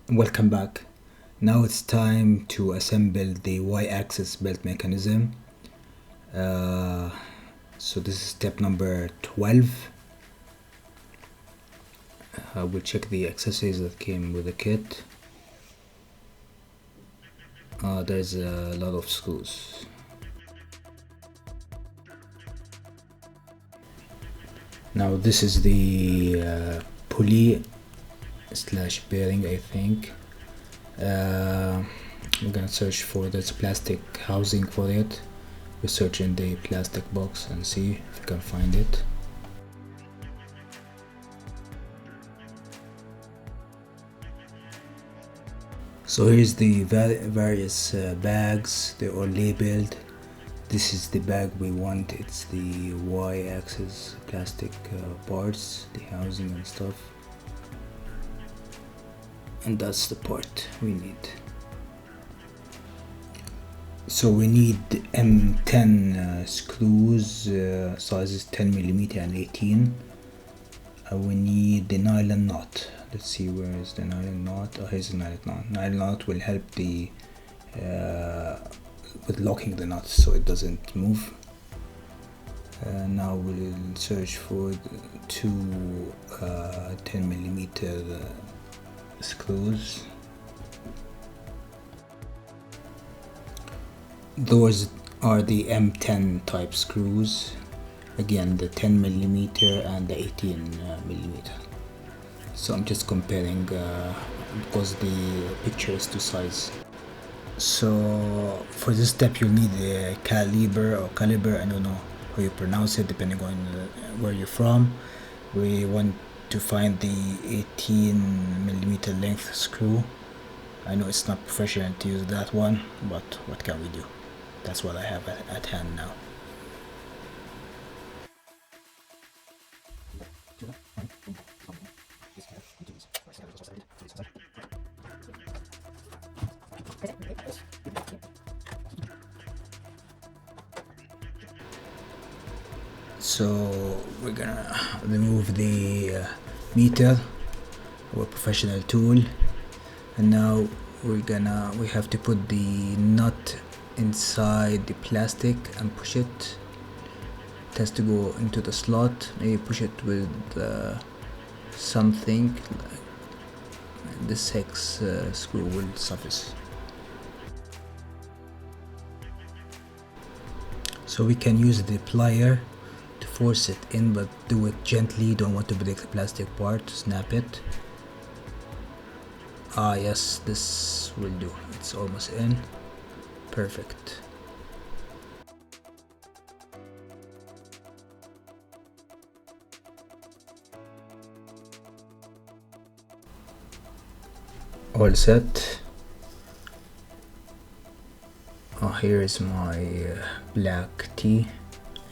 Welcome back. Now it's time to assemble the y-axis belt mechanism. So this is step number 12. We'll check the accessories that came with the kit. There's a lot of screws. Now this is the pulley slash bearing, I think. We're gonna search for this plastic housing for it. We search in the plastic box and see if we can find it. So here's the various bags. They're all labeled. This is the bag we want. It's the y-axis plastic parts, the housing and stuff. And that's the part we need. So we need M10 screws, sizes 10mm and 18. We need the nylon knot. Let's see, where is the nylon knot? Oh, here's the nylon knot. Nylon knot will help the with locking the knot so it doesn't move. Now we'll search for two 10mm screws. Those are the M10 type screws. Again, the 10mm and the 18mm. So I'm just comparing because the picture is to size. So for this step you'll need a caliber, I don't know how you pronounce it depending on where you're from. We want to find the 18mm length screw. I know it's not professional to use that one, but what can we do? That's what I have at hand now. So we're gonna remove the meter, our professional tool, and now we have to put the nut inside the plastic and push it. It has to go into the slot. Maybe push it with something. This hex screw will suffice. So we can use the plier to force it in, but do it gently. Don't want to break the plastic part. Snap it. Ah yes, this will do. It's almost in. Perfect. All set. Here is my black tea.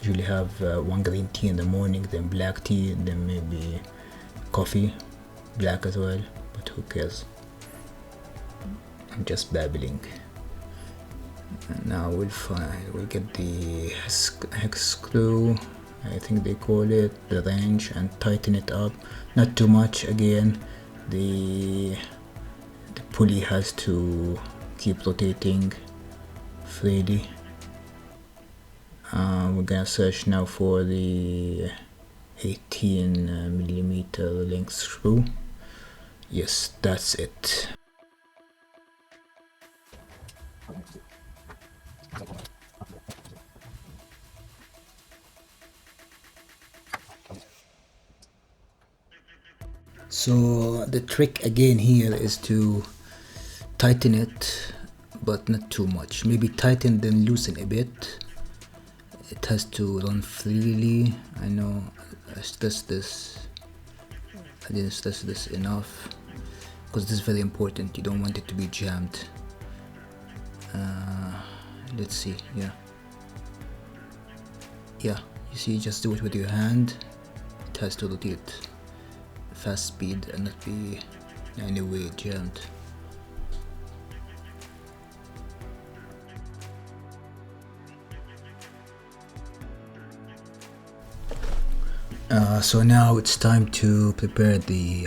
Usually have one green tea in the morning, then black tea, then maybe coffee, black as well, but who cares? I'm just babbling. And now we'll get the hex screw, I think they call it, the wrench, and tighten it up. Not too much. Again, the pulley has to keep rotating freely. We're gonna search now for the 18mm length screw. Yes, that's it. So the trick again here is to tighten it, but not too much. Maybe tighten then loosen a bit. It has to run freely. I know I stressed this. I didn't stress this enough because this is very important. You don't want it to be jammed. Let's see. Yeah, you see, just do it with your hand. It has to rotate fast speed and not be in any way jammed. So now it's time to prepare the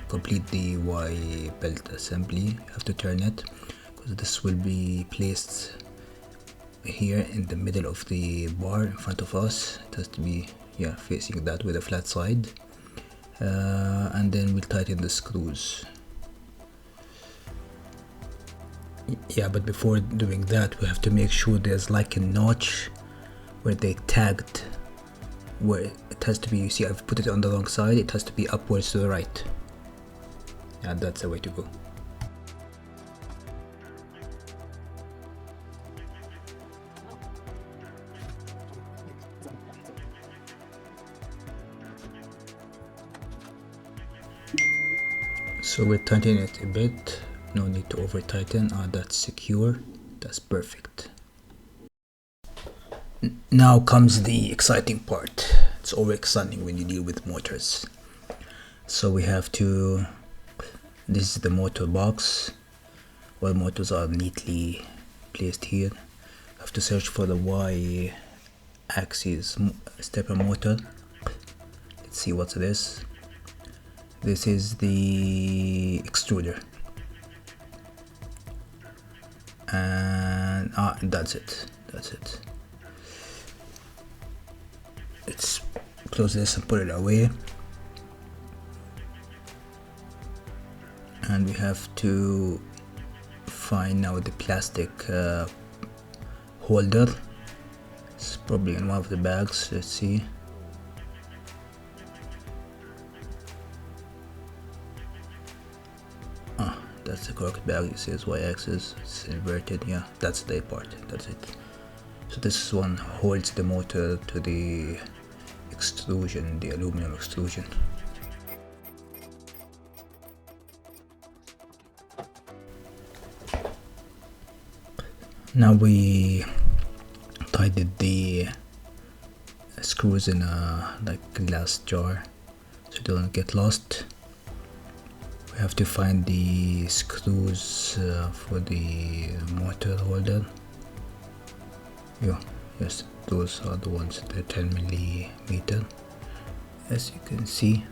complete the Y belt assembly. You have to turn it because this will be placed here in the middle of the bar in front of us. It has to be facing that with a flat side, and then we'll tighten the screws. But before doing that, we have to make sure there's like a notch where they tagged, where it has to be. You see, I've put it on the wrong side. It has to be upwards to the right. That's the way to go. So we're tightening it a bit. No need to over tighten. That's secure. That's perfect. Now comes the exciting part. It's always exciting when you deal with motors. So we have to, this is the motor box. All motors are neatly placed here. You have to search for the Y axis stepper motor. Let's see what's this. This is the extruder. And that's it. Let's close this and put it away. And we have to find now the plastic holder. It's probably in one of the bags. Let's see. That's the correct bag. It says Y-axis. It's inverted. That's the part. That's it. So this one holds the motor to the extrusion, the aluminum extrusion. Now we tightened the screws in a glass jar so they don't get lost. We have to find the screws for the motor holder. Yes, those are the ones. They're 10 millimeter, as you can see.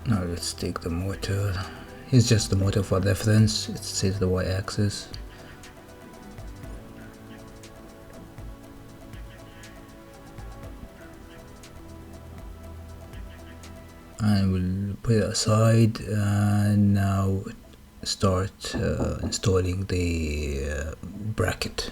Now let's take the motor. It's just the motor for reference. It says the Y-axis. And we'll put it aside, and now start installing the bracket.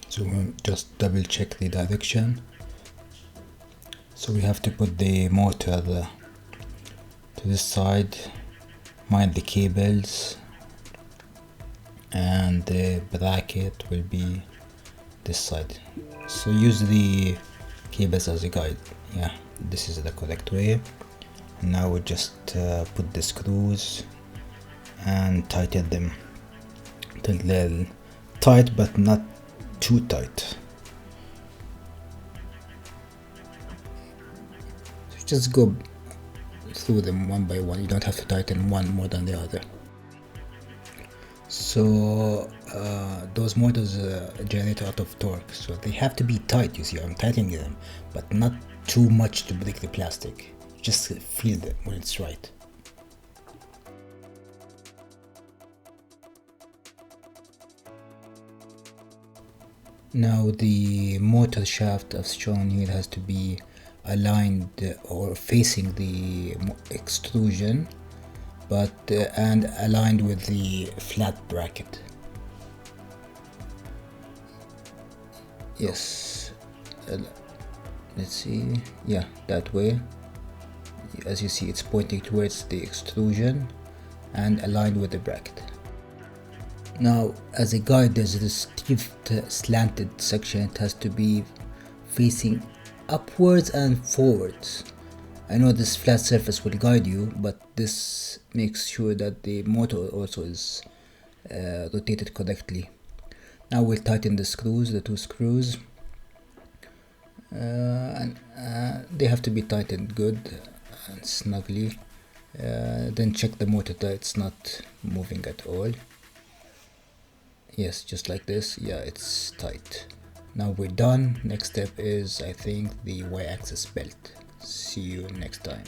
So we'll just double check the direction. So we have to put the motor to this side, mind the cables, and the bracket will be this side. So use the cables as a guide. This is the correct way. Now we just put the screws and tighten them till they're tight but not too tight. So just go through them one by one. You don't have to tighten one more than the other. So those motors generate a lot of torque, so they have to be tight. You see, I'm tightening them, but not too much to break the plastic. Just feel them when it's right. Now the motor shaft as shown here has to be aligned or facing the extrusion, but and aligned with the flat bracket. Yes, let's see. That way. As you see, it's pointing towards the extrusion and aligned with the bracket. Now, as a guide, there's this stiff slanted section. It has to be facing upwards and forwards. I know this flat surface will guide you, but this makes sure that the motor also is rotated correctly. Now we'll tighten the screws, the two screws. and they have to be tightened good and snugly. Then check the motor that it's not moving at all. Yes, just like this. Yeah, it's tight. Now we're done. Next step is, I think, the y-axis belt. See you next time.